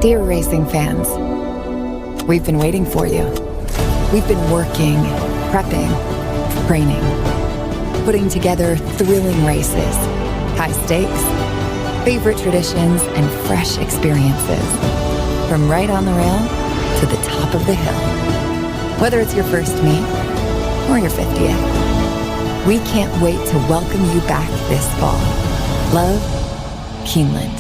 Dear racing fans, we've been waiting for you. We've been working, prepping, training, putting together thrilling races, high stakes, favorite traditions, and fresh experiences. From right on the rail to the top of the hill. Whether it's your first meet or your 50th, we can't wait to welcome you back this fall. Love, Keeneland.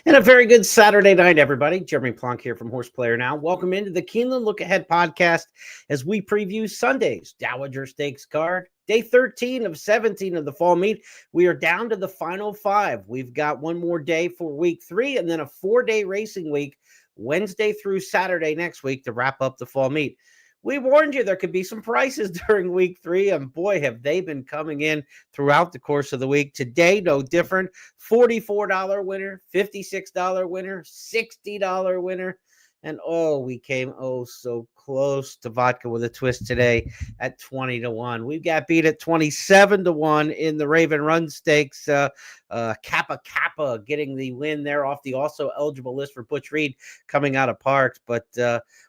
And a very good Saturday night, everybody. Jeremy Plonk here from Horse Player Now. Welcome into the Keeneland Look Ahead podcast as we preview Sunday's Dowager Stakes card. Day 13 of 17 of the fall meet. We are down to the final 5. We've got one more day for week 3 and then a 4-day racing week, Wednesday through Saturday next week to wrap up the fall meet. We warned you there could be some prices during week 3, and boy, have they been coming in throughout the course of the week. Today, no different. $44 winner, $56 winner, $60 winner. And we came so close to vodka with a twist today at 20-1. We got beat at 27-1 in the Raven Run Stakes. Kappa getting the win there off the also eligible list for Butch Reed coming out of Parks. But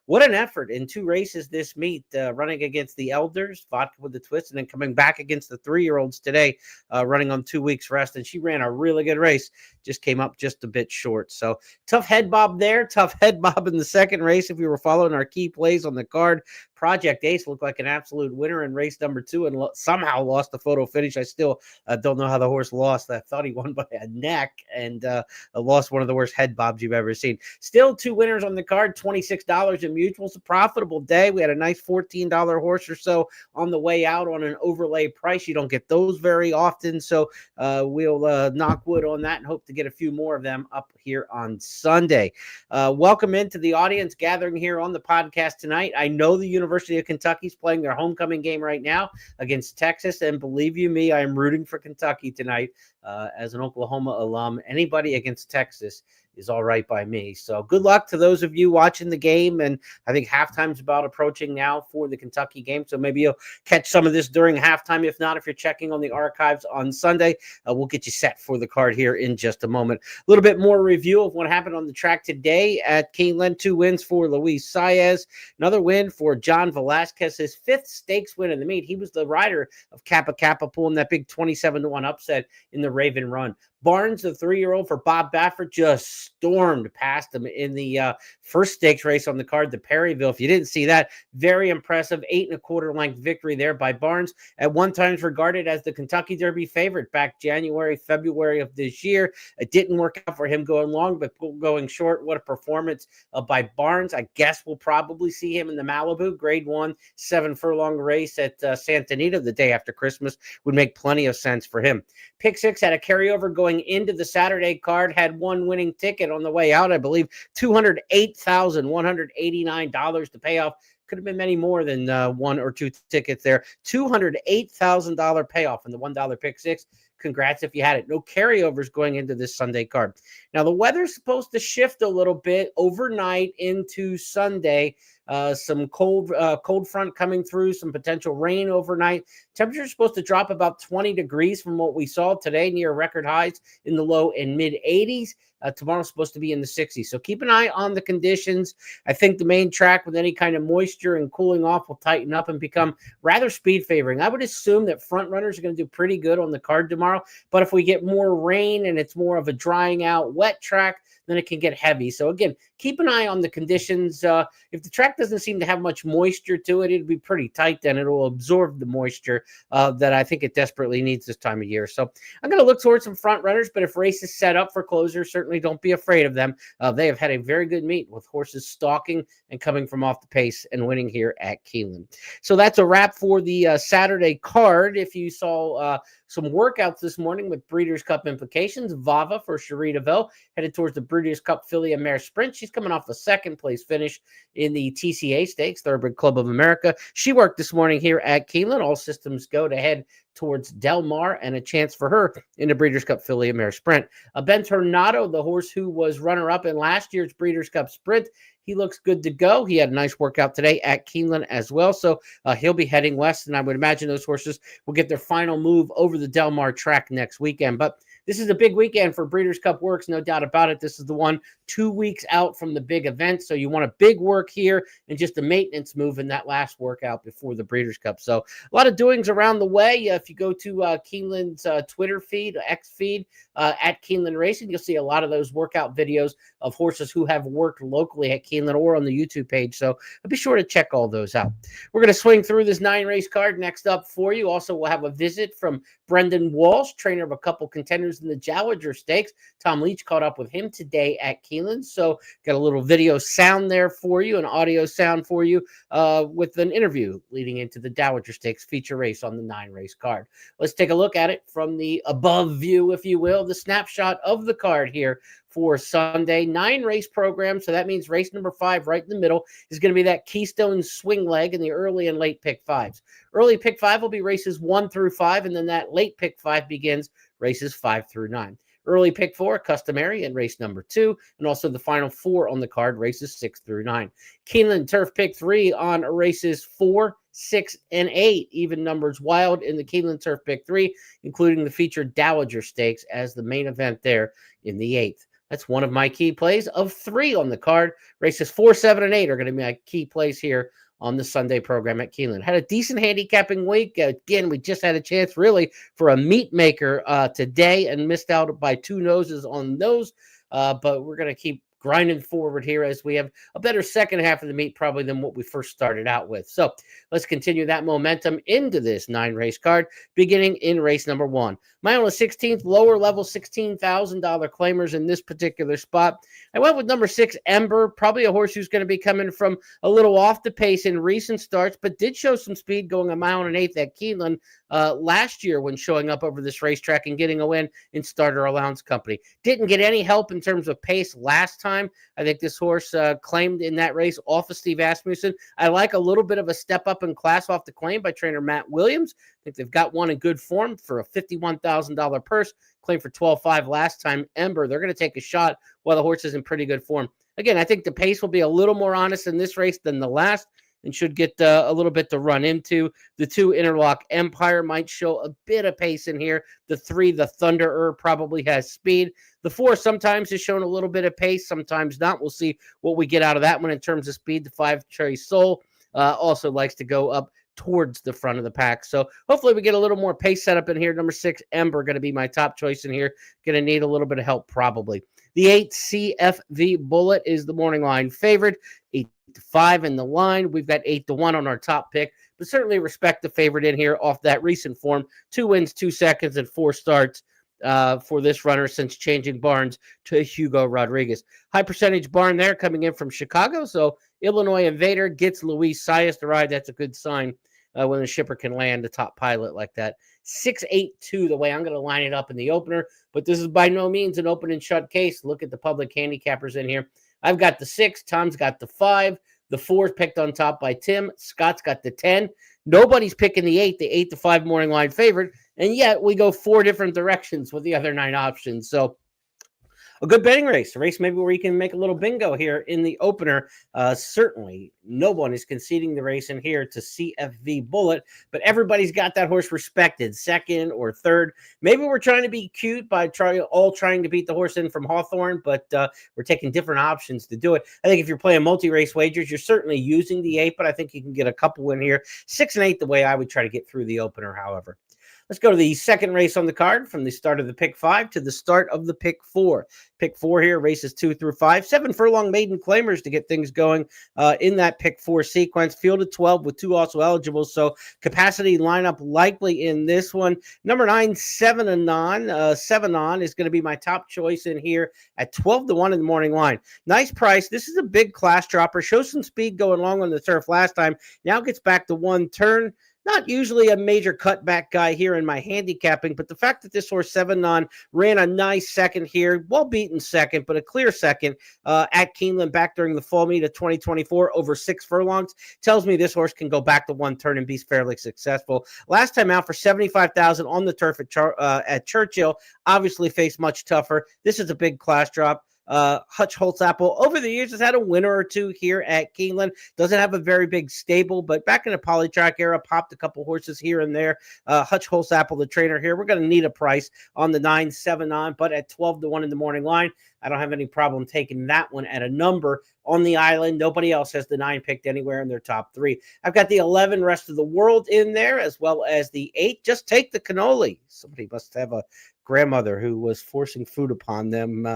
what an effort in 2 races this meet, running against the Elders, vodka with the twist, and then coming back against the 3-year-olds today, running on 2 weeks rest. And she ran a really good race, just came up just a bit short. So tough head bob there, tough head bob in the second race. If you were following our key plays on the card, Project Ace looked like an absolute winner in race number 2 and somehow lost the photo finish. I still don't know how the horse lost. I thought he won by a neck and lost one of the worst head bobs you've ever seen. Still 2 winners on the card, $26 in mutuals. A profitable day. We had a nice $14 horse or so on the way out on an overlay price. You don't get those very often, so we'll knock wood on that and hope to get a few more of them up here on Sunday. Welcome into the audience gathering here on the podcast tonight. I know the University of Kentucky is playing their homecoming game right now against Texas, and believe you me, I am rooting for Kentucky tonight. As an Oklahoma alum, anybody against Texas is all right by me. So good luck to those of you watching the game. And I think halftime's about approaching now for the Kentucky game. So maybe you'll catch some of this during halftime. If not, if you're checking on the archives on Sunday, we'll get you set for the card here in just a moment. A little bit more review of what happened on the track today at Keeneland. 2 wins for Luis Saez. Another win for John Velasquez, his 5th stakes win in the meet. He was the rider of Kappa pulling that big 27-1 upset in the Raven Run. Barnes, the 3-year-old for Bob Baffert, just stormed past him in the first stakes race on the card, the Perryville. If you didn't see that, very impressive 8 1/4 length victory there by Barnes. At one time regarded as the Kentucky Derby favorite back January, February of this year. It didn't work out for him going long, but going short. What a performance by Barnes. I guess we'll probably see him in the Malibu Grade 1 7-furlong race at Santa Anita the day after Christmas. Would make plenty of sense for him. Pick 6 had a carryover going into the Saturday card, had one winning ticket on the way out, I believe $208,189 to pay off. Could have been many more than 1 or 2 tickets there. $208,000 payoff in the $1 pick 6. Congrats if you had it. No carryovers going into this Sunday card. Now, the weather's supposed to shift a little bit overnight into Sunday. Some cold front coming through, some potential rain overnight. Temperature's supposed to drop about 20 degrees from what we saw today, near record highs in the low and mid 80s. Tomorrow's supposed to be in the 60s. So keep an eye on the conditions. I think the main track with any kind of moisture and cooling off will tighten up and become rather speed favoring. I would assume that front runners are going to do pretty good on the card tomorrow. But if we get more rain and it's more of a drying out wet track, then it can get heavy. So again, keep an eye on the conditions. If the track doesn't seem to have much moisture to it, it'll be pretty tight then. It will absorb the moisture that I think it desperately needs this time of year. So I'm going to look towards some front runners, but if races set up for closers, certainly don't be afraid of them. They have had a very good meet with horses stalking and coming from off the pace and winning here at Keeneland. So that's a wrap for the Saturday card. If you saw some workouts this morning with Breeders' Cup implications, Vava for Cherie DeVille headed towards the Breeders' Cup Filly and Mare Sprint. She's coming off a 2nd place finish in the TCA Stakes, Thoroughbred Club of America. She worked this morning here at Keeneland. All systems go to head towards Del Mar and a chance for her in the Breeders' Cup Filly and Mare Sprint. Ben Tornado, the horse who was runner-up in last year's Breeders' Cup Sprint, he looks good to go. He had a nice workout today at Keeneland as well. So he'll be heading west, and I would imagine those horses will get their final move over the Del Mar track next weekend. But this is a big weekend for Breeders' Cup Works, no doubt about it. This is the one 2 weeks out from the big event, so you want a big work here and just a maintenance move in that last workout before the Breeders' Cup. So a lot of doings around the way. If you go to Keeneland's Twitter feed, X feed, at Keeneland Racing, you'll see a lot of those workout videos of horses who have worked locally at Keeneland or on the YouTube page. So be sure to check all those out. We're going to swing through this 9-race card next up for you. Also, we'll have a visit from Brendan Walsh, trainer of a couple contenders in the Dowager Stakes. Tom Leach caught up with him today at Keeneland. So got a little video sound there for you, an audio sound for you with an interview leading into the Dowager Stakes feature race on the 9-race card. Let's take a look at it from the above view, if you will, the snapshot of the card here for Sunday. 9-race program, so that means race number 5 right in the middle is going to be that Keystone swing leg in the early and late pick 5s. Early pick 5 will be races 1 through 5, and then that late pick 5 begins races 5 through 9. Early pick 4, customary in race number 2, and also the final 4 on the card, races 6 through 9. Keeneland turf pick 3 on races 4, 6, and 8. Even numbers wild in the Keeneland turf pick 3, including the featured Dowager Stakes as the main event there in the 8th. That's one of my key plays of 3 on the card. Races 4, 7, and 8 are going to be my key plays here on the Sunday program at Keeneland. Had a decent handicapping week. Again, we just had a chance really for a meat maker today and missed out by 2 noses on those. But we're going to keep grinding forward here as we have a better second half of the meet probably than what we first started out with. So let's continue that momentum into this 9-race card, beginning in race number 1. My only 16th lower level $16,000 claimers in this particular spot. I went with number 6, Ember, probably a horse who's going to be coming from a little off the pace in recent starts, but did show some speed going 1 1/8 at Keeneland last year when showing up over this racetrack and getting a win in Starter Allowance Company. Didn't get any help in terms of pace last time. I think this horse claimed in that race off of Steve Asmussen. I like a little bit of a step up in class off the claim by trainer Matt Williams. I think they've got one in good form for a $51,000 purse. Claimed for $12,500 last time. Ember, they're going to take a shot while the horse is in pretty good form. Again, I think the pace will be a little more honest in this race than the last and should get a little bit to run into. The 2, Interlock Empire, might show a bit of pace in here. The 3, the Thunderer, probably has speed. The 4 sometimes has shown a little bit of pace, sometimes not. We'll see what we get out of that one in terms of speed. The 5, Cherry Soul, also likes to go up towards the front of the pack. So hopefully we get a little more pace set up in here. Number 6, Ember, going to be my top choice in here. Going to need a little bit of help probably. The 8, CFV Bullet, is the morning line favorite. 8-5 in the line. We've got 8-1 on our top pick, but certainly respect the favorite in here off that recent form. 2 wins, 2 seconds, and 4 starts for this runner since changing barns to Hugo Rodriguez. High percentage barn there coming in from Chicago. So Illinois Invader gets Luis Saez to ride. That's a good sign when a shipper can land a top pilot like that. 6-8-2, the way I'm going to line it up in the opener, but this is by no means an open and shut case. Look at the public handicappers in here. I've got the 6, Tom's got the 5, the 4 picked on top by Tim, Scott's got the 10. Nobody's picking the 8, the 8-5 morning line favorite, and yet we go 4 different directions with the other 9 options. So a good betting race, a race maybe where you can make a little bingo here in the opener. Certainly no one is conceding the race in here to CFV Bullet, but everybody's got that horse respected, 2nd or 3rd. Maybe we're trying to be cute by trying to beat the horse in from Hawthorne, but we're taking different options to do it. I think if you're playing multi-race wagers, you're certainly using the 8, but I think you can get a couple in here. 6 and 8, the way I would try to get through the opener, however. Let's go to the second race on the card from the start of the pick 5 to the start of the pick 4. Pick 4 here, races 2 through 5. 7 furlong maiden claimers to get things going in that pick 4 sequence. Field of 12 with 2 also eligible. So capacity lineup likely in this one. Number 9, 7-On. 7-On is going to be my top choice in here at 12-1 in the morning line. Nice price. This is a big class dropper. Shows some speed going long on the turf last time. Now gets back to 1 turn. Not usually a major cutback guy here in my handicapping, but the fact that this horse 7-On ran a nice second here, well beaten second, but a clear second at Keeneland back during the fall meet of 2024 over 6 furlongs tells me this horse can go back to 1 turn and be fairly successful. Last time out for $75,000 on the turf at Churchill, obviously faced much tougher. This is a big class drop. Hutch Holtzapfel over the years has had a winner or two here at Keeneland. Doesn't have a very big stable, but back in the Polytrack era, popped a couple horses here and there. Hutch Holtzapfel, the trainer here, we're going to need a price on the 9-7 on, but at 12-1 in the morning line, I don't have any problem taking that one at a number on the island. Nobody else has the 9 picked anywhere in their top 3. I've got the 11 rest of the world in there, as well as the 8. Just take the cannoli. Somebody must have a grandmother who was forcing food upon them.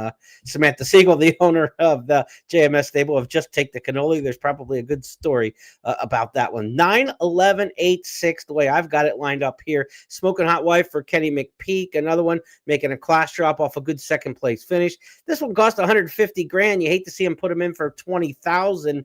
Samantha Siegel, the owner of the JMS stable, of Just Take the Cannoli. There's probably a good story about that one. 9, 11, 8, 6, the way I've got it lined up here. Smoking Hot Wife for Kenny McPeak. Another one making a class drop off a good second place finish. This one cost $150,000. You hate to see him put him in for $20,000.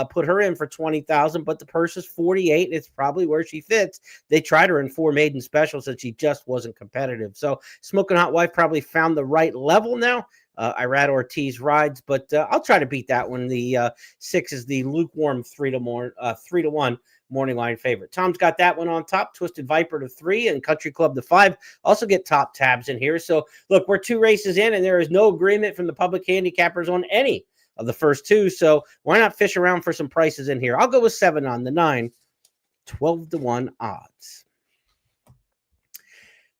Put her in for $20,000, but the purse is $48,000. It's probably where she fits. They tried her in 4 maiden specials and she just wasn't competitive. So Smoking Hot Wife probably found the right level now. Irad Ortiz rides, but I'll try to beat that one. The 6 is the lukewarm 3-1 morning line favorite. Tom's got that one on top. Twisted Viper to 3 and Country Club to 5. Also get top tabs in here. So look, we're 2 races in and there is no agreement from the public handicappers on any of the first 2. So why not fish around for some prices in here? I'll go with 7 on the 9, 12-1 odds.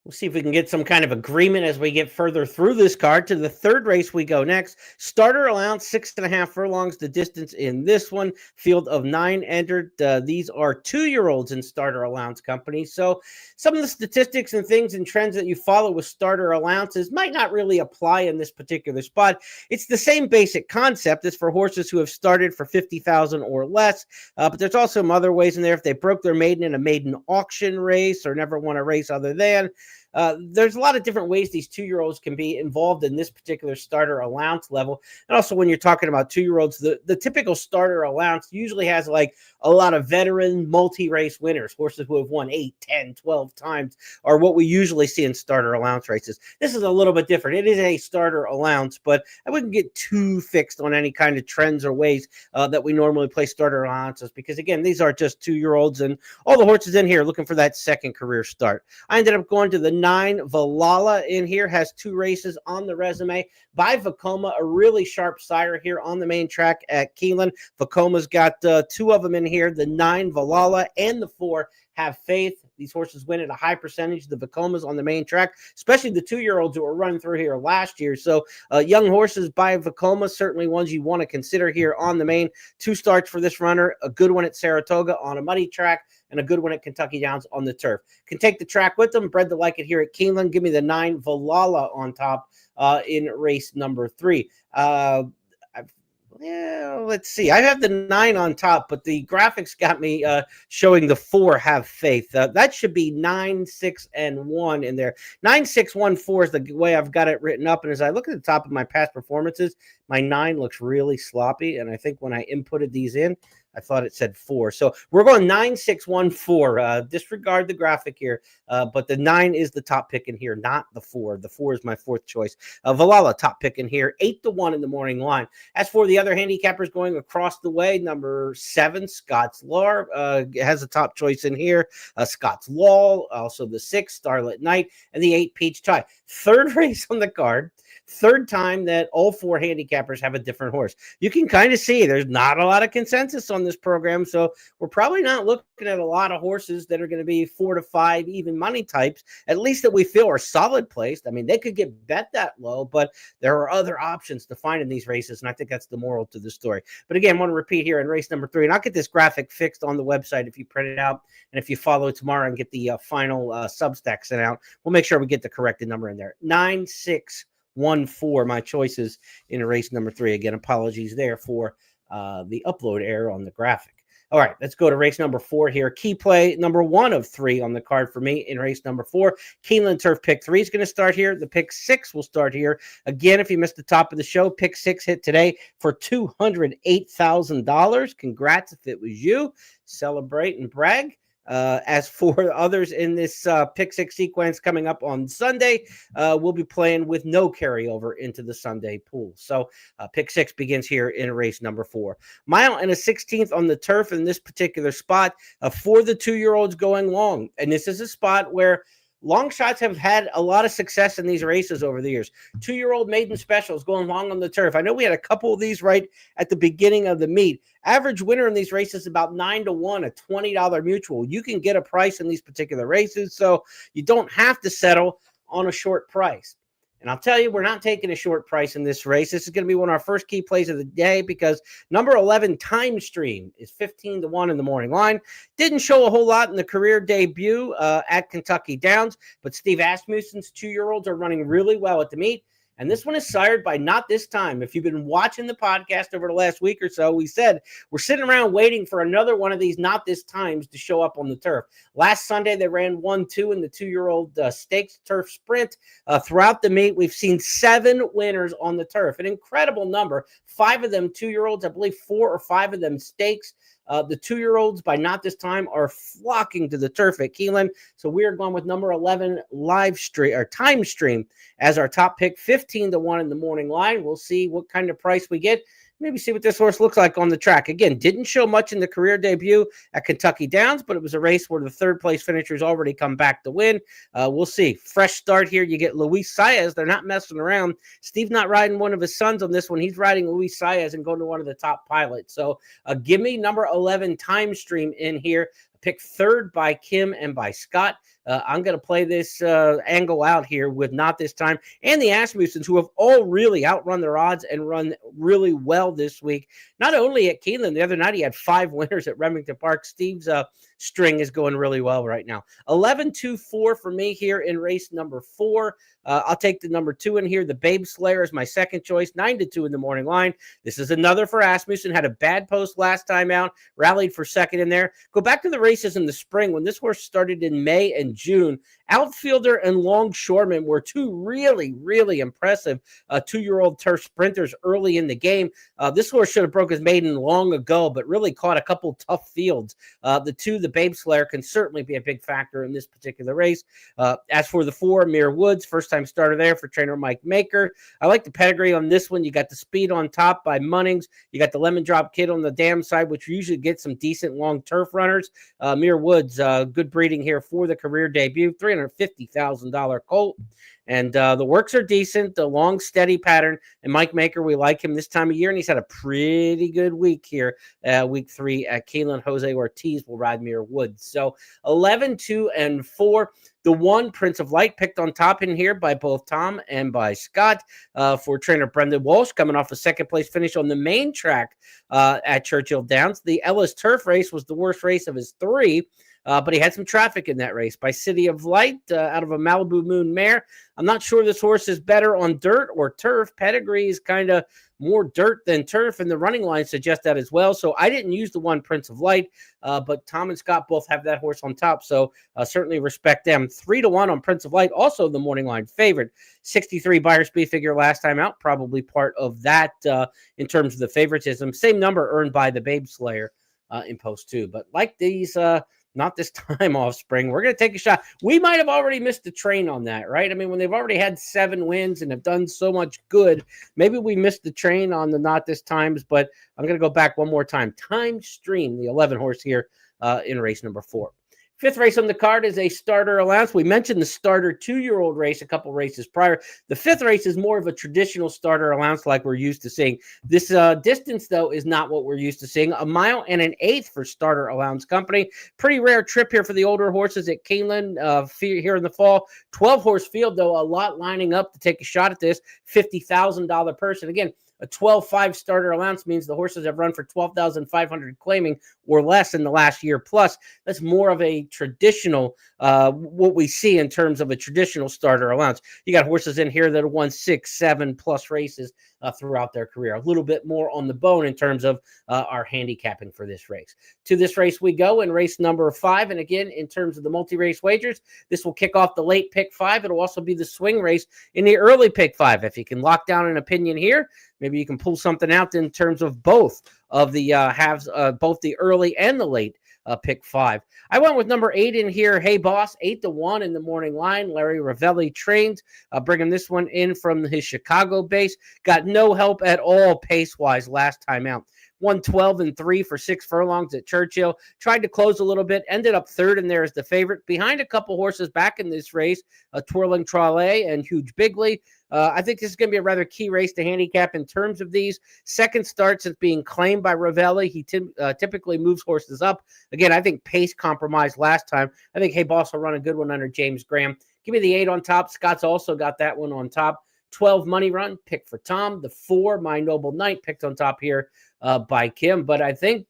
We'll see if we can get some kind of agreement as we get further through this card. To the 3rd race we go next. Starter allowance, 6.5 furlongs, the distance in this one. Field of 9 entered. These are 2-year-olds in starter allowance companies. So some of the statistics and things and trends that you follow with starter allowances might not really apply in this particular spot. It's the same basic concept as for horses who have started for $50,000 or less. But there's also some other ways in there. If they broke their maiden in a maiden auction race or never won a race other than, there's a lot of different ways these 2-year-olds can be involved in this particular starter allowance level. And also when you're talking about 2-year-olds, the typical starter allowance usually has like a lot of veteran multi-race winners, horses who have won 8, 10, 12 times are what we usually see in starter allowance races. This is a little bit different. It is a starter allowance, but I wouldn't get too fixed on any kind of trends or ways that we normally play starter allowances because, again, these are just 2-year-olds and all the horses in here looking for that second career start. I ended up going to the 9 Valhalla in here, has 2 races on the resume by Vekoma, a really sharp sire here on the main track at Keeneland. Vekoma's got 2 of them in here, the 9 Valhalla and the 4 Have Faith. These horses win at a high percentage, the Vekomas on the main track, especially the 2-year-olds who were running through here last year. So young horses by Vekoma, certainly ones you want to consider here on the main. 2 starts for this runner, a good one at Saratoga on a muddy track, and a good one at Kentucky Downs on the turf. Can take the track with them, bred to like it here at Keeneland. Give me the 9 Valhalla on top in race number 3. Let's see. I have the 9 on top, but the graphics got me showing the 4 Have Faith. That should be 9, 6, and 1 in there. 9, 6, 1, 4 is the way I've got it written up. And as I look at the top of my past performances, my 9 looks really sloppy. And I think when I inputted these in, I thought it said 4. So we're going 9, 6, 1, 4. Disregard the graphic here. But the 9 is the top pick in here, not the 4. The 4 is my 4th choice. Valhalla, top pick in here, 8-1 in the morning line. As for the other handicappers going across the way, number 7, Scott's Law, has a top choice in here. Scott's Law, also the 6, Starlit Night, and the 8, Peach Tie. 3rd race on the card. 3rd time that all 4 handicappers have a different horse. You can kind of see there's not a lot of consensus on this program, so we're probably not looking at a lot of horses that are going to be 4 to 5 even money types, at least that we feel are solid placed. I mean, they could get bet that low, but there are other options to find in these races, and I think that's the moral to the story. But again, I want to repeat here in race number 3, and I'll get this graphic fixed on the website if you print it out, and if you follow tomorrow and get the final Substack sent out, we'll make sure we get the corrected number in there. 9, 6, 1, 4, my choices in race number 3. Again, apologies there for the upload error on the graphic. All right, let's go to race number 4 here. Key play number 1 of 3 on the card for me in race number 4. Keeneland Turf pick 3 is going to start here. The pick 6 will start here. Again, if you missed the top of the show, pick 6 hit today for $208,000. Congrats if it was you. Celebrate and brag. As for others in this pick 6 sequence coming up on Sunday, we'll be playing with no carryover into the Sunday pool. So pick 6 begins here in race number 4. Mile and a 16th on the turf in this particular spot for the 2-year-olds going long. And this is a spot where long shots have had a lot of success in these races over the years. 2-year-old maiden specials going long on the turf. I know we had a couple of these right at the beginning of the meet. Average winner in these races about 9-1, a $20 mutual. You can get a price in these particular races, so you don't have to settle on a short price. And I'll tell you, we're not taking a short price in this race. This is going to be one of our first key plays of the day because number 11, Time Stream, is 15-1 in the morning line. Didn't show a whole lot in the career debut at Kentucky Downs, but Steve Asmussen's 2-year-olds are running really well at the meet. And this one is sired by Not This Time. If you've been watching the podcast over the last week or so, we said we're sitting around waiting for another one of these Not This Times to show up on the turf. Last Sunday, they ran 1-2 in the 2-year-old stakes turf sprint. Throughout the meet, we've seen 7 winners on the turf, an incredible number. 5 of them 2-year-olds, I believe 4 or 5 of them stakes. The 2-year-olds by Not This Time are flocking to the turf at Keeneland. So we are going with number 11 live stream or Time Stream as our top pick, 15-1 in the morning line. We'll see what kind of price we get. Maybe see what this horse looks like on the track. Again, didn't show much in the career debut at Kentucky Downs, but it was a race where the third-place finishers already come back to win. We'll see. Fresh start here. You get Luis Saez. They're not messing around. Steve's not riding one of his sons on this one. He's riding Luis Saez and going to one of the top pilots. So give me number 11 Time Stream in here. Pick third by Kim and by Scott. I'm going to play this angle out here with Not This Time and the Asmussens, who have all really outrun their odds and run really well this week. Not only at Keeneland, the other night he had 5 winners at Remington Park. Steve's string is going really well right now. 11-2-4 for me here in race number 4. I'll take the number 2 in here. The Babe Slayer is my second choice. 9-2 in the morning line. This is another for Asmussen. Had a bad post last time out. Rallied for second in there. Go back to the races in the spring when this horse started in May and June. Outfielder and Longshoreman were 2 really, really impressive 2-year-old turf sprinters early in the game. This horse should have broke his maiden long ago, but really caught a couple tough fields. The Babe Slayer can certainly be a big factor in this particular race. As for the 4, Mere Woods, first-time starter there for trainer Mike Maker. I like the pedigree on this one. You got the speed on top by Munnings. You got the Lemon Drop Kid on the dam side, which usually gets some decent long turf runners. Mere Woods, good breeding here for the career debut, $350,000 colt. And the works are decent, the long, steady pattern. And Mike Maker, we like him this time of year, and he's had a pretty good week here, week 3 at Keeneland. Jose Ortiz will ride Mere Woods. So 11-2-4. The 1, Prince of Light, picked on top in here by both Tom and by Scott for trainer Brendan Walsh, coming off a second-place finish on the main track at Churchill Downs. The Ellis Turf race was the worst race of his 3. But he had some traffic in that race by City of Light out of a Malibu Moon mare. I'm not sure this horse is better on dirt or turf. Pedigree is kind of more dirt than turf, and the running line suggests that as well. So I didn't use the 1, Prince of Light, but Tom and Scott both have that horse on top, so certainly respect them. 3-1 on Prince of Light, also the morning line favorite. 63 buyer speed figure last time out, probably part of that in terms of the favoritism. Same number earned by the Babe Slayer in post 2, but like these Not This Time offspring, we're going to take a shot. We might have already missed the train on that, right? I mean, when they've already had 7 wins and have done so much good, maybe we missed the train on the Not This Times, but I'm going to go back one more time. Time Stream, the 11 horse here in race number 4. 5th race on the card is a starter allowance. We mentioned the starter 2-year-old race a couple races prior. The 5th race is more of a traditional starter allowance like we're used to seeing. This distance, though, is not what we're used to seeing. 1 mile and an 1/8 for starter allowance company. Pretty rare trip here for the older horses at Keeneland here in the fall. 12-horse field, though, a lot lining up to take a shot at this. $50,000 person. Again, a 12-5 starter allowance means the horses have run for $12,500 claiming or less in the last year. Plus, that's more of a traditional, what we see in terms of a traditional starter allowance. You got horses in here that have won 6, 7+ races throughout their career. A little bit more on the bone in terms of our handicapping for this race. To this race we go in race number 5. And again, in terms of the multi-race wagers, this will kick off the late pick 5. It'll also be the swing race in the early pick 5. If you can lock down an opinion here, maybe you can pull something out in terms of both of the halves, both the early and the late pick 5. I went with number 8 in here. Hey Boss, 8-1 in the morning line. Larry Ravelli trained, bringing this one in from his Chicago base. Got no help at all pace-wise last time out. won 12-3 for 6 furlongs at Churchill. Tried to close a little bit, ended up third in there as the favorite, behind a couple horses back in this race, Twirling Trolley and Huge Bigley. I think this is going to be a rather key race to handicap in terms of these. Second start since being claimed by Ravelli. He typically moves horses up. Again, I think pace compromised last time. I think Hey Boss will run a good one under James Graham. Give me the 8 on top. Scott's also got that one on top. 12 Money Run, picked for Tom. The 4, My Noble Knight, picked on top here by Kim. But I think,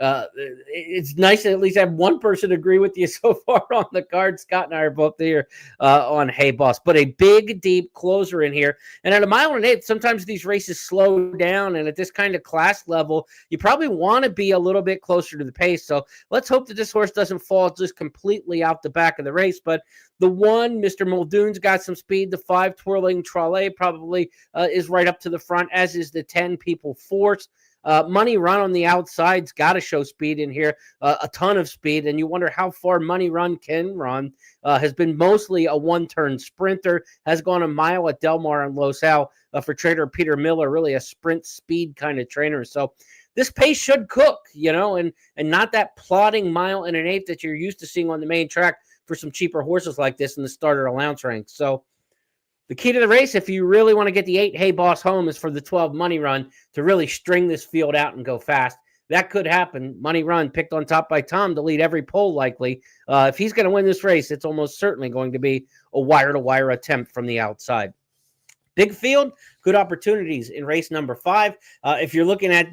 it's nice to at least have one person agree with you so far on the card. Scott and I are both here on Hey Boss. But a big, deep closer in here. And at 1.125 sometimes these races slow down. And at this kind of class level, you probably want to be a little bit closer to the pace. So let's hope that this horse doesn't fall just completely out the back of the race. But the 1, Mr. Muldoon's got some speed. The 5, Twirling Trolley, probably is right up to the front, as is the 10, People Force. Money Run on the outside's got to show speed in here, a ton of speed, and you wonder how far Money Run can run. Has been mostly a one-turn sprinter, has gone a mile at Del Mar and Los Al for trainer Peter Miller, really a sprint speed kind of trainer. So this pace should cook, and not that plodding 1.125 that you're used to seeing on the main track for some cheaper horses like this in the starter allowance ranks. So the key to the race, if you really want to get the 8 Hey Boss home, is for the 12 Money Run to really string this field out and go fast. That could happen. Money Run picked on top by Tom to lead every poll likely. If he's going to win this race, it's almost certainly going to be a wire-to-wire attempt from the outside. Big field, good opportunities in race number 5. If you're looking at,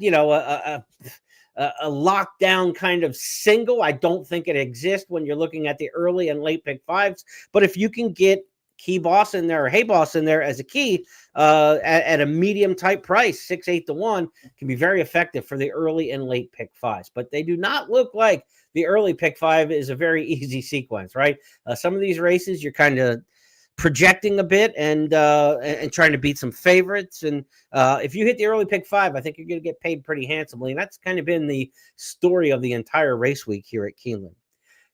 a lockdown kind of single, I don't think it exists when you're looking at the early and late pick 5s. But if you can get Key Boss in there or Hey Boss in there as a key at a medium type price, 6-8 to 1, can be very effective for the early and late pick 5s. But they do not look like the early pick 5 is a very easy sequence, right? Some of these races you're kind of projecting a bit and trying to beat some favorites. And if you hit the early pick 5, I think you're going to get paid pretty handsomely. And that's kind of been the story of the entire race week here at Keeneland.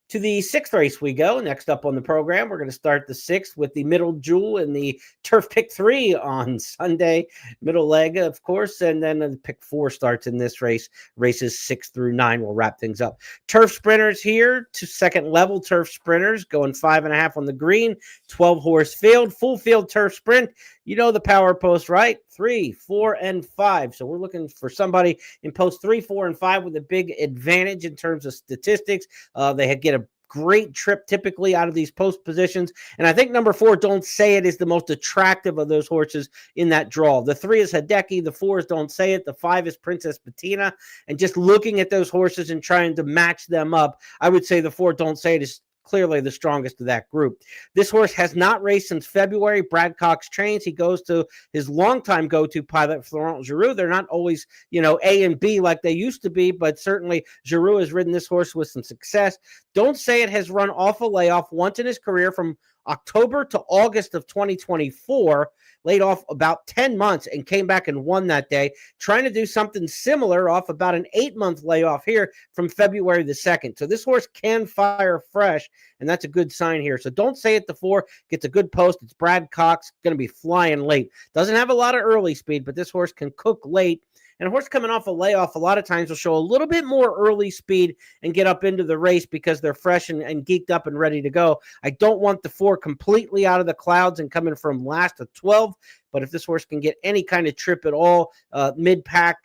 To the 6th race we go. Next up on the program, we're going to start the 6th with the middle jewel in the turf pick 3 on Sunday. Middle leg, of course, and then the pick 4 starts in this race. Races 6 through 9 will wrap things up. Turf sprinters here, to second level turf sprinters, going 5.5 on the green, 12-horse field, full field turf sprint. You know the power post, right? 3, 4, and 5. So we're looking for somebody in post 3, 4, and 5 with a big advantage in terms of statistics. They get a great trip typically out of these post positions. And I think number 4, Don't Say It, is the most attractive of those horses in that draw. The 3 is Hideki. The 4 is Don't Say It. The 5 is Princess Bettina. And just looking at those horses and trying to match them up, I would say the 4, Don't Say It, is clearly the strongest of that group. This horse has not raced since February. Brad Cox trains. He goes to his longtime go-to pilot, Florent Giroux. They're not always, A and B like they used to be, but certainly Giroux has ridden this horse with some success. Don't Say It has run off a layoff once in his career from October to August of 2024, laid off about 10 months and came back and won that day, trying to do something similar off about an 8-month layoff here from February the 2nd. So this horse can fire fresh, and that's a good sign here. So Don't Say It, the 4, gets a good post. It's Brad Cox, going to be flying late. Doesn't have a lot of early speed, but this horse can cook late. And a horse coming off a layoff a lot of times will show a little bit more early speed and get up into the race because they're fresh and geeked up and ready to go. I don't want the 4 completely out of the clouds and coming from last to 12, but if this horse can get any kind of trip at all, mid-pack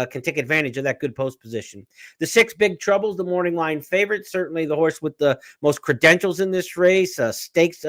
can take advantage of that good post position. The 6, Big Trouble's the morning line favorite. Certainly the horse with the most credentials in this race. Stakes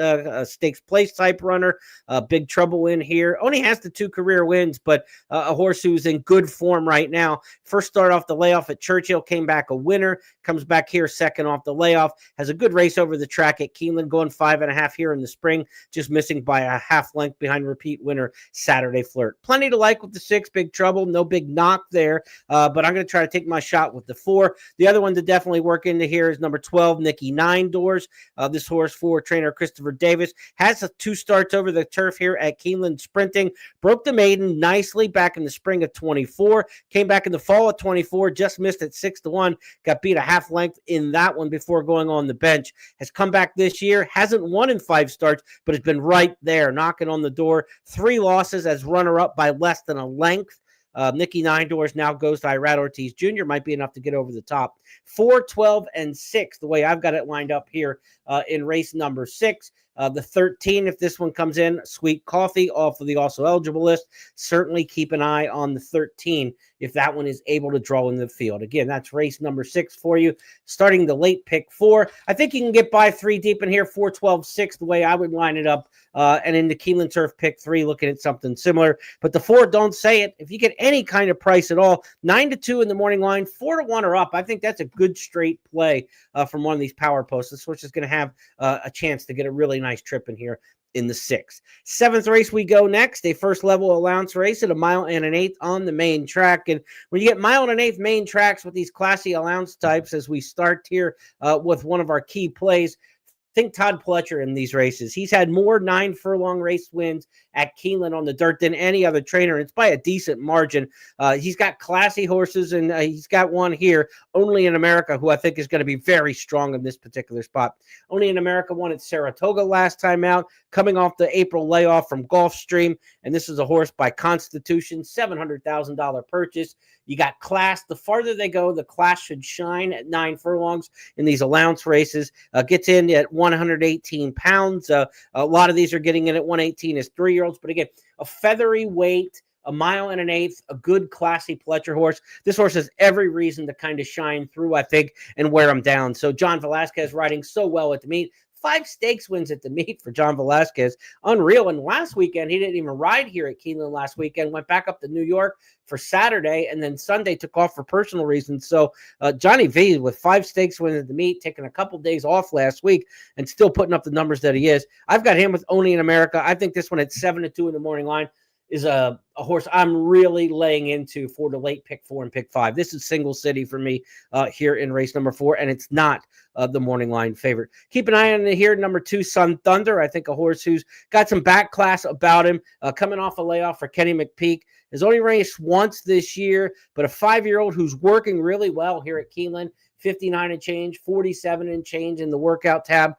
place type runner. Big Trouble in here. Only has the 2 career wins, but a horse who's in good form right now. First start off the layoff at Churchill, came back a winner. Comes back here second off the layoff. Has a good race over the track at Keeneland, going 5.5 here in the spring. Just missing by a half length behind repeat winner Saturday Flirt. Plenty to like with the 6, Big Trouble. No big knock there, but I'm going to try to take my shot with the 4. The other one to definitely work into here is number 12, Nikki Nine Doors. This horse for trainer Christopher Davis has 2 starts over the turf here at Keeneland sprinting. Broke the maiden nicely back in the spring of 24. Came back in the fall of 24. Just missed at 6 to 1. Got beat a half length in that one before going on the bench. Has come back this year. Hasn't won in 5 starts, but has been right there knocking on the door. 3 losses as runner up by less than a length. Nicky Nine Doors now goes to Irad Ortiz Jr. Might be enough to get over the top. 4, 12, and 6, the way I've got it lined up here in race number 6. The 13, if this one comes in, Sweet Coffee off of the also eligible list. Certainly keep an eye on the 13 if that one is able to draw in the field. Again, that's race number 6 for you. Starting the late pick 4. I think you can get by 3 deep in here, 4, 12, 6, the way I would line it up. And in the Keeneland Turf pick 3, looking at something similar. But the 4, don't say it. If you get any kind of price at all, 9-2 in the morning line, 4-1 or up. I think that's a good straight play from one of these power posts. This horse is going to have a chance to get a really nice trip in here in the 6th. 7th race we go next, a first level allowance race at 1 1/8 miles on the main track. And when you get 1 1/8 miles main tracks with these classy allowance types, as we start here with one of our key plays, think Todd Pletcher in these races. He's had more 9 furlong race wins at Keeneland on the dirt than any other trainer, and it's by a decent margin. He's got classy horses, and he's got one here, Only in America, who I think is going to be very strong in this particular spot. Only in America won at Saratoga last time out, coming off the April layoff from Gulfstream, and this is a horse by Constitution, $700,000 purchase. You got class. The farther they go, the class should shine at 9 furlongs in these allowance races. Gets in at 118 pounds. A lot of these are getting in at 118 as 3-year-olds. But again, a feathery weight, 1 1/8 miles, a good, classy Pletcher horse. This horse has every reason to kind of shine through, I think, and wear him down. So John Velasquez riding so well at the meet. 5 stakes wins at the meet for John Velasquez. Unreal. And last weekend, he didn't even ride here at Keeneland last weekend. Went back up to New York for Saturday, and then Sunday took off for personal reasons. So Johnny V with 5 stakes wins at the meet, taking a couple days off last week, and still putting up the numbers that he is. I've got him with Only in America. I think this one at 7-2 in the morning line is a horse I'm really laying into for the late pick 4 and pick 5. This is single city for me here in race number 4, and it's not the morning line favorite. Keep an eye on it here. Number 2, Sun Thunder. I think a horse who's got some back class about him, coming off a layoff for Kenny McPeak. Has only raced once this year, but a 5-year-old who's working really well here at Keeneland. 59 and change, 47 and change in the workout tab.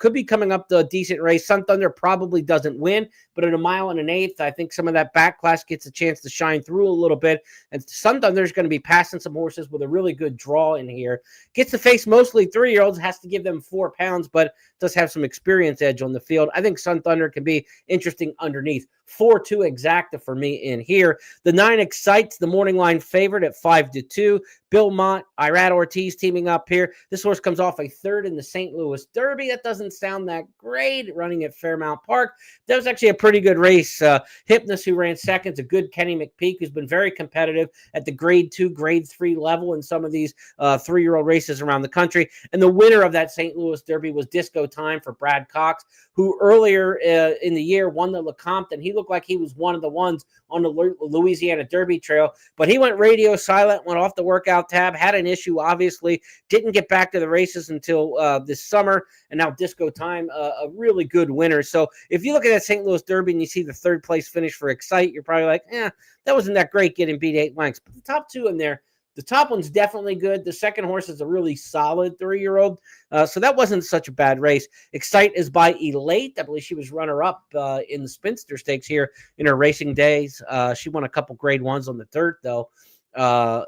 Could be coming up to a decent race. Sun Thunder probably doesn't win, but at 1 1/8 miles, I think some of that back class gets a chance to shine through a little bit. And Sun Thunder is going to be passing some horses with a really good draw in here. Gets to face mostly 3-year-olds, has to give them 4 pounds, but does have some experience edge on the field. I think Sun Thunder can be interesting underneath. 4-2 exacta for me in here. The 9 Excites, the morning line favorite at 5-2. Bill Mott, Irad Ortiz teaming up here. This horse comes off a 3rd in the St. Louis Derby. That doesn't sound that great running at Fairmount Park. That was actually a pretty good race. Hypnos, who ran 2nd, is a good Kenny McPeak, who's been very competitive at the grade 2, grade 3 level in some of these 3-year-old races around the country. And the winner of that St. Louis Derby was Disco Time for Brad Cox, who earlier in the year won the Lecompton. He looked like he was one of the ones on the Louisiana Derby trail, but he went radio silent, went off the workout tab, had an issue, obviously, didn't get back to the races until this summer, and now Disco Time, a really good winner. So if you look at that St. Louis Derby and you see the 3rd place finish for Excite, you're probably like, that wasn't that great getting beat 8 lengths. But the top 2 in there, the top one's definitely good. The second horse is a really solid 3-year-old. So that wasn't such a bad race. Excite is by Elate. I believe she was runner-up in the Spinster Stakes here in her racing days. She won a couple grade 1s on the dirt, though,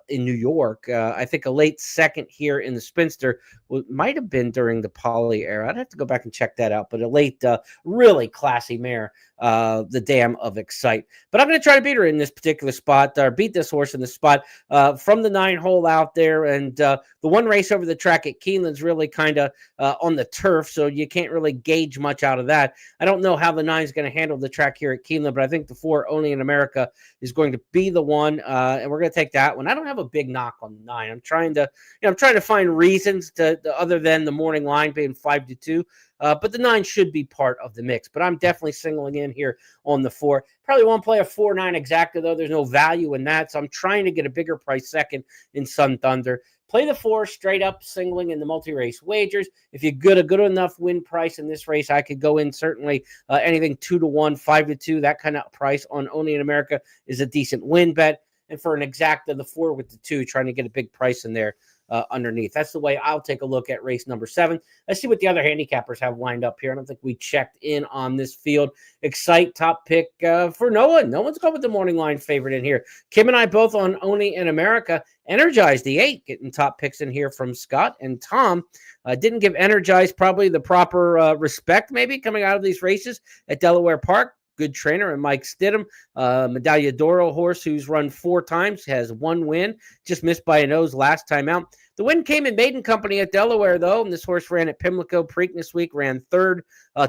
in New York. I think a late 2nd here in the Spinster might have been during the Poly era. I'd have to go back and check that out. But a late, really classy mare, the Dam of Excite. But I'm going to try to beat her in this particular spot, or beat this horse in this spot from the 9 hole out there. And the one race over the track at Keeneland's really kind of on the turf, so you can't really gauge much out of that. I don't know how the 9 is going to handle the track here at Keeneland, but I think the 4, Only in America, is going to be the one, and we're going to take that one. I don't have a big knock on the 9. I'm trying to find reasons to other than the morning line being 5-2. But the 9 should be part of the mix. But I'm definitely singling in here on the 4. Probably won't play a 4-9 exacta, though. There's no value in that. So I'm trying to get a bigger price 2nd in Sun Thunder. Play the 4 straight up singling in the multi-race wagers. If you get a good enough win price in this race, I could go in certainly anything 2-1, 5-2. That kind of price on Only in America is a decent win bet. And for an exacta, the 4 with the 2, trying to get a big price in there underneath. That's the way I'll take a look at race number 7. Let's see what the other handicappers have lined up here. I don't think we checked in on this field. Excite, top pick for no one. No one's going with the morning line favorite in here. Kim and I both on Only in America. Energize, the 8, getting top picks in here from Scott. And Tom didn't give Energize probably the proper respect maybe coming out of these races at Delaware Park. Good trainer, and Mike Stidham, Medaglia d'Oro horse who's run 4 times, has 1 win, just missed by a nose last time out. The win came in maiden company at Delaware, though, and this horse ran at Pimlico Preakness week, ran 3rd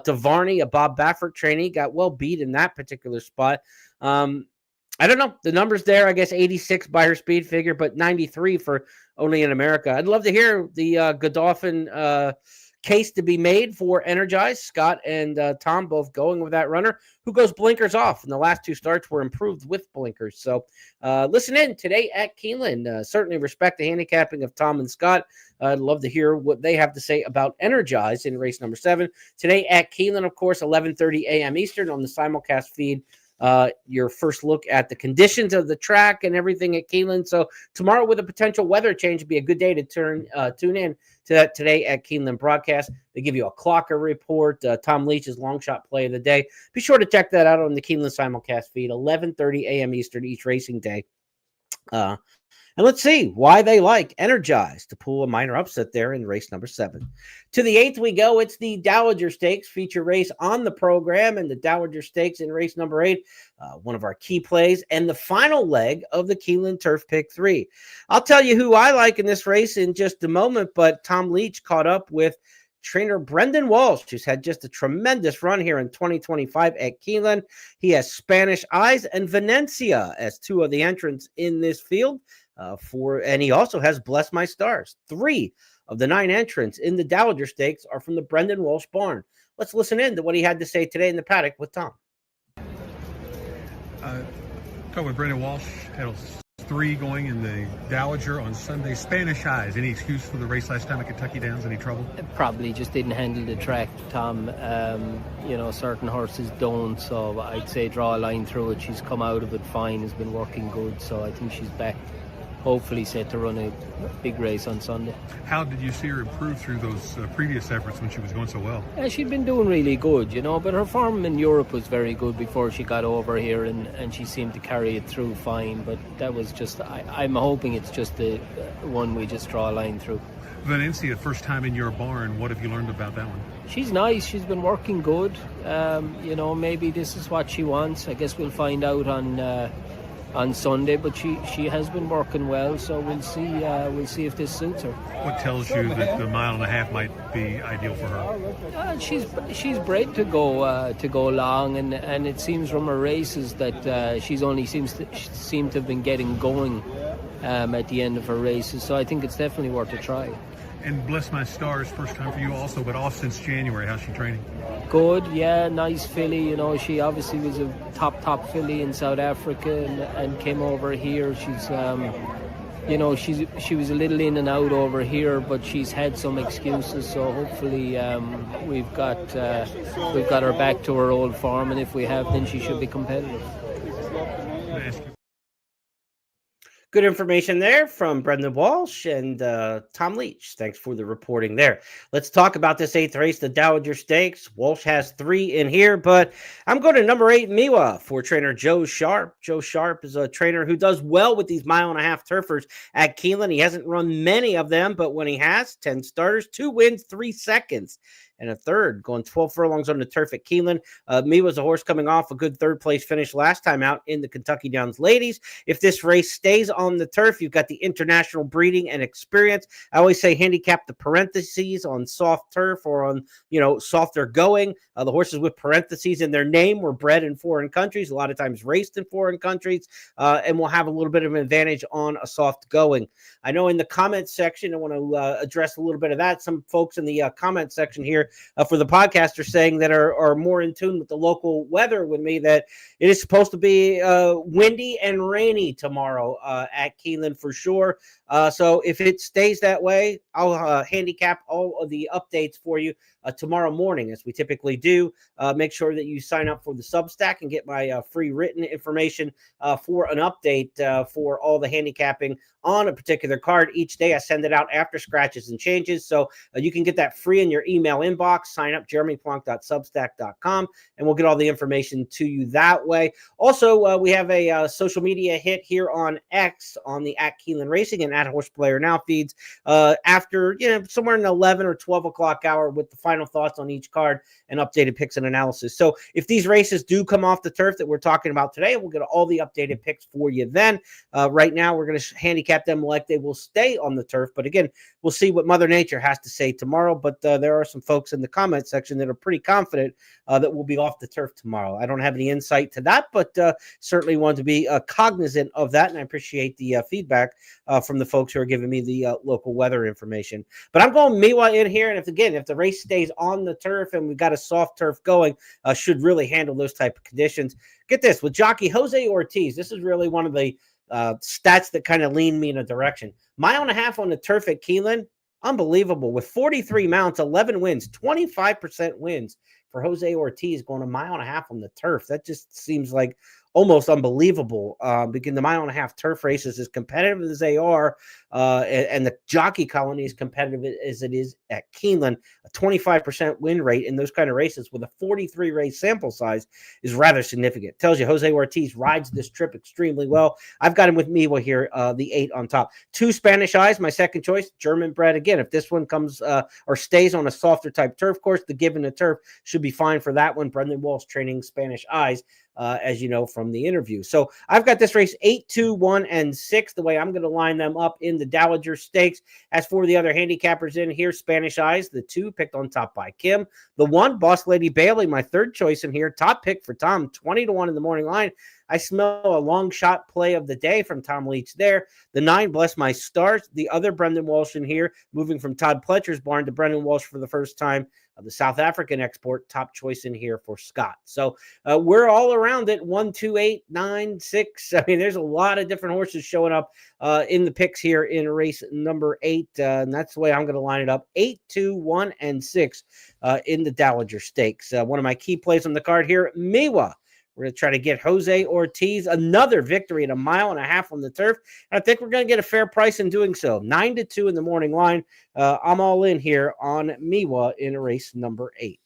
to Varney, a Bob Baffert trainee, got well beat in that particular spot. I don't know. The number's there, I guess 86 by her speed figure, but 93 for Only in America. I'd love to hear the Godolphin case to be made for Energize. Scott and Tom both going with that runner who goes blinkers off, and the last 2 starts were improved with blinkers. So listen in today at Keeneland. Certainly respect the handicapping of Tom and Scott. I'd love to hear what they have to say about Energize in race number 7 today at Keeneland. Of course, 11:30 a.m. Eastern on the simulcast feed. Your first look at the conditions of the track and everything at Keeneland. So tomorrow, with a potential weather change, would be a good day to tune in to that today at Keeneland broadcast. They give you a clocker report, Tom Leach's long shot play of the day. Be sure to check that out on the Keeneland simulcast feed, 11:30 a.m. Eastern each racing day. And let's see why they like Energize to pull a minor upset there in race number 7. To the 8th we go. It's the Dowager Stakes feature race on the program, and the Dowager Stakes in race number 8, one of our key plays, and the final leg of the Keeneland Turf Pick 3. I'll tell you who I like in this race in just a moment, but Tom Leach caught up with trainer Brendan Walsh, who's had just a tremendous run here in 2025 at Keeneland. He has Spanish Eyes and Venencia as 2 of the entrants in this field. And he also has Bless My Stars. 3 of the 9 entrants in the Dowager Stakes are from the Brendan Walsh barn. Let's listen in to what he had to say today in the paddock with Tom. Talk with Brendan Walsh. Had 3 going in the Dowager on Sunday. Spanish Eyes. Any excuse for the race last time at Kentucky Downs? Any trouble? Probably just didn't handle the track, Tom. Certain horses don't, so I'd say draw a line through it. She's come out of it fine, has been working good, so I think she's back, hopefully set to run a big race on Sunday. How did you see her improve through those previous efforts when she was going so well? She'd been doing really good, but her form in Europe was very good before she got over here, and she seemed to carry it through fine, but that was just, I'm hoping it's just the one we just draw a line through. Venencia, first time in your barn. What have you learned about that one? She's nice. She's been working good. Maybe this is what she wants. I guess we'll find out on Sunday, but she has been working well, so we'll see if this suits her. What tells you that the 1.5 miles might be ideal for her? She's bred to go long, and it seems from her races that she's only seems to have been getting going at the end of her races, so I think it's definitely worth a try. And Bless My Stars, first time for you also, but off since January. How's she training? Good, yeah, nice filly. She obviously was a top filly in South Africa and came over here. She's, she was a little in and out over here, but she's had some excuses. So hopefully we've got her back to her old form, and if we have, then she should be competitive. Good information there from Brendan Walsh and Tom Leach. Thanks for the reporting there. Let's talk about this 8th race, the Dowager Stakes. Walsh has 3 in here, but I'm going to number 8, Miwa, for trainer Joe Sharp. Joe Sharp is a trainer who does well with these 1.5 mile turfers at Keeneland. He hasn't run many of them, but when he has, 10 starters, 2 wins, 3 seconds. And a 3rd, going 12 furlongs on the turf at Keeneland. Miwa's a horse coming off a good 3rd place finish last time out in the Kentucky Downs Ladies. If this race stays on the turf, you've got the international breeding and experience. I always say handicap the parentheses on soft turf or on, softer going. The horses with parentheses in their name were bred in foreign countries, a lot of times raced in foreign countries, and will have a little bit of an advantage on a soft going. I know in the comment section, I want to address a little bit of that. Some folks in the comment section here for the podcast are saying that are more in tune with the local weather with me, that it is supposed to be windy and rainy tomorrow at Keeneland for sure. So if it stays that way, I'll handicap all of the updates for you tomorrow morning, as we typically do. Make sure that you sign up for the Substack and get my free written information for an update for all the handicapping on a particular card. Each day I send it out after scratches and changes. So you can get that free in your email inbox. Sign up, jeremyplonk.substack.com, and we'll get all the information to you that way. Also, we have a social media hit here on X on the at Keeneland Racing and at Horse Player Now feeds after, somewhere in the 11 or 12 o'clock hour with the final thoughts on each card and updated picks and analysis. So if these races do come off the turf that we're talking about today, we'll get all the updated picks for you then. Right now, we're going to handicap them like they will stay on the turf. But again, we'll see what Mother Nature has to say tomorrow. But there are some folks in the comment section that are pretty confident that we'll be off the turf tomorrow. I don't have any insight to that, but certainly want to be cognizant of that. And I appreciate the feedback from the folks who are giving me the local weather information. But I'm going Miwa in here. And if the race stays on the turf and we've got a soft turf going, should really handle those type of conditions. Get this, with jockey Jose Ortiz, this is really one of the stats that kind of lean me in a direction. 1.5 miles on the turf at Keeneland, unbelievable. With 43 mounts, 11 wins, 25% wins for Jose Ortiz going 1.5 miles on the turf. That just seems like almost unbelievable because the 1.5 mile turf races, as competitive as they are, and the jockey colony is competitive as it is at Keeneland, a 25% win rate in those kind of races with a 43 race sample size is rather significant. Tells you Jose Ortiz rides this trip extremely well. I've got him with Miwa here, the 8 on top. 2 Spanish Eyes, my second choice, German bred. Again, if this one comes or stays on a softer type turf course, the given the turf should be fine for that one. Brendan Walsh training Spanish Eyes, as you know from the interview. So I've got this race 8, 2, 1, and 6, the way I'm going to line them up in the Dowager Stakes. As for the other handicappers in here, Spanish Eyes, the 2 picked on top by Kim. The 1, Boss Lady Bailey, my third choice in here, top pick for Tom, 20-1 in the morning line. I smell a long shot play of the day from Tom Leach there. The 9, Bless My Stars, the other Brendan Walsh in here, moving from Todd Pletcher's barn to Brendan Walsh for the first time. The South African export, top choice in here for Scott. So we're all around it. 1, 2, 8, 9, 6. I mean, there's a lot of different horses showing up in the picks here in race number 8. And that's the way I'm going to line it up. 8, 2, 1, and 6 in the Dowager Stakes. One of my key plays on the card here, Miwa. We're going to try to get Jose Ortiz another victory at 1.5 miles on the turf. And I think we're going to get a fair price in doing so. 9-2 in the morning line. I'm all in here on Miwa in race number 8.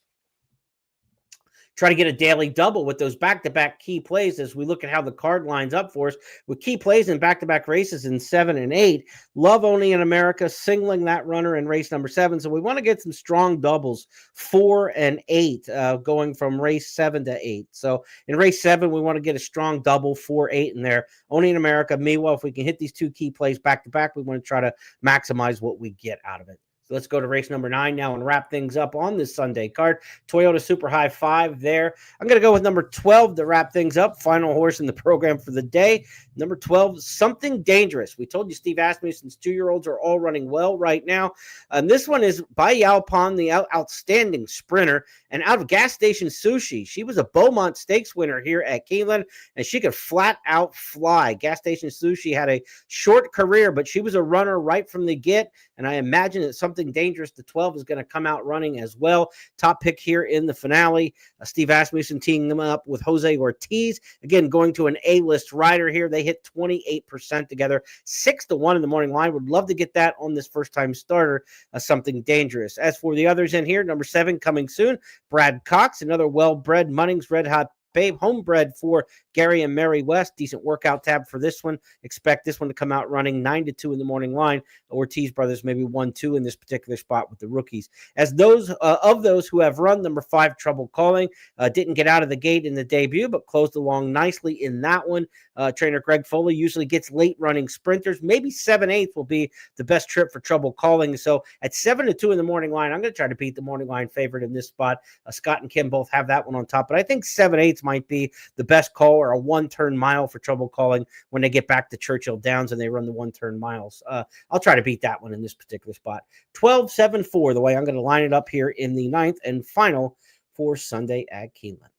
Try to get a daily double with those back-to-back key plays as we look at how the card lines up for us with key plays in back-to-back races in 7 and 8. Love Only in America, singling that runner in race number 7. So we want to get some strong doubles, 4 and 8, going from race 7 to 8. So in race 7, we want to get a strong double, 4, 8 in there. Only in America, Miwa, if we can hit these 2 key plays back-to-back, we want to try to maximize what we get out of it. Let's go to race number 9 now and wrap things up on this Sunday card. Toyota Super High 5 there. I'm going to go with number 12 to wrap things up. Final horse in the program for the day. Number 12, Something Dangerous. We told you Steve Asmussen's 2-year-olds are all running well right now. And this one is by Yalpon, the outstanding sprinter. And out of Gas Station Sushi, she was a Beaumont Stakes winner here at Keeneland, and she could flat out fly. Gas Station Sushi had a short career, but she was a runner right from the get. And I imagine that Something Dangerous, the 12, is going to come out running as well. Top pick here in the finale. Steve Asmussen teaming them up with Jose Ortiz. Again, going to an A-list rider here. They hit 28% together. 6-1 in the morning line. Would love to get that on this first-time starter, Something Dangerous. As for the others in here, number 7 coming soon. Brad Cox, another well-bred Munnings Red Hot Babe, homebred for Gary and Mary West. Decent workout tab for this one. Expect this one to come out running 9-2 in the morning line. Ortiz brothers maybe 1-2 in this particular spot with the rookies. As those of those who have run, number 5, Trouble Calling, didn't get out of the gate in the debut, but closed along nicely in that one. Trainer Greg Foley usually gets late running sprinters. Maybe 7/8 will be the best trip for Trouble Calling. So at 7-2 in the morning line, I'm going to try to beat the morning line favorite in this spot. Scott and Kim both have that one on top, but I think 7/8 might be the best call, or a 1-turn mile for Trouble Calling when they get back to Churchill Downs and they run the 1-turn miles. I'll try to beat that one in this particular spot. 12-7-4, the way I'm going to line it up here in the 9th and final for Sunday at Keeneland.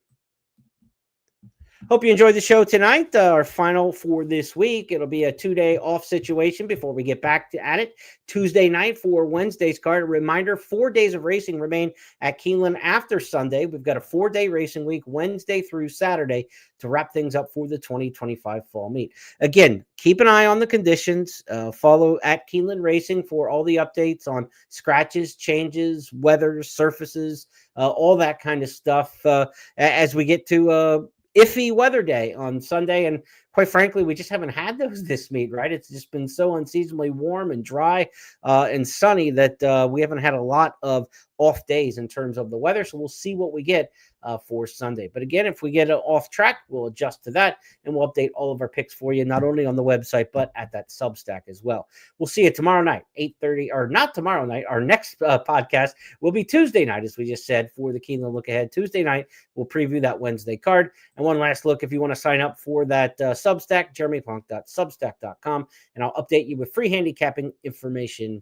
Hope you enjoyed the show tonight. Our final for this week. It'll be a 2-day off situation before we get back at it. Tuesday night for Wednesday's card. A reminder, 4 days of racing remain at Keeneland after Sunday. We've got a 4-day racing week, Wednesday through Saturday, to wrap things up for the 2025 fall meet. Again, keep an eye on the conditions. Follow at Keeneland Racing for all the updates on scratches, changes, weather, surfaces, all that kind of stuff as we get to iffy weather day on Sunday. And quite frankly, we just haven't had those this meet, right? It's just been so unseasonably warm and dry and sunny that we haven't had a lot of off days in terms of the weather. So we'll see what we get for Sunday. But again, if we get off track, we'll adjust to that and we'll update all of our picks for you, not only on the website, but at that Substack as well. We'll see you tomorrow night, 8:30, or not tomorrow night. Our next podcast will be Tuesday night, as we just said, for the Keeneland Look Ahead. Tuesday night, we'll preview that Wednesday card. And one last look, if you want to sign up for that Substack, jeremyplonk.substack.com, and I'll update you with free handicapping information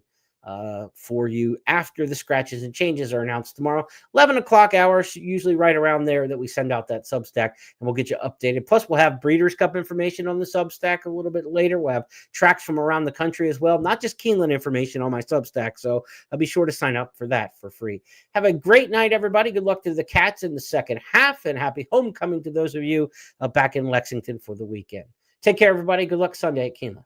for you after the scratches and changes are announced tomorrow. 11 o'clock hours, usually right around there, that we send out that Substack, and we'll get you updated. Plus, we'll have Breeders' Cup information on the Substack a little bit later. We'll have tracks from around the country as well, not just Keeneland information on my Substack. So I'll be sure to sign up for that for free. Have a great night, everybody. Good luck to the Cats in the second half, and happy homecoming to those of you back in Lexington for the weekend. Take care, everybody. Good luck Sunday at Keeneland.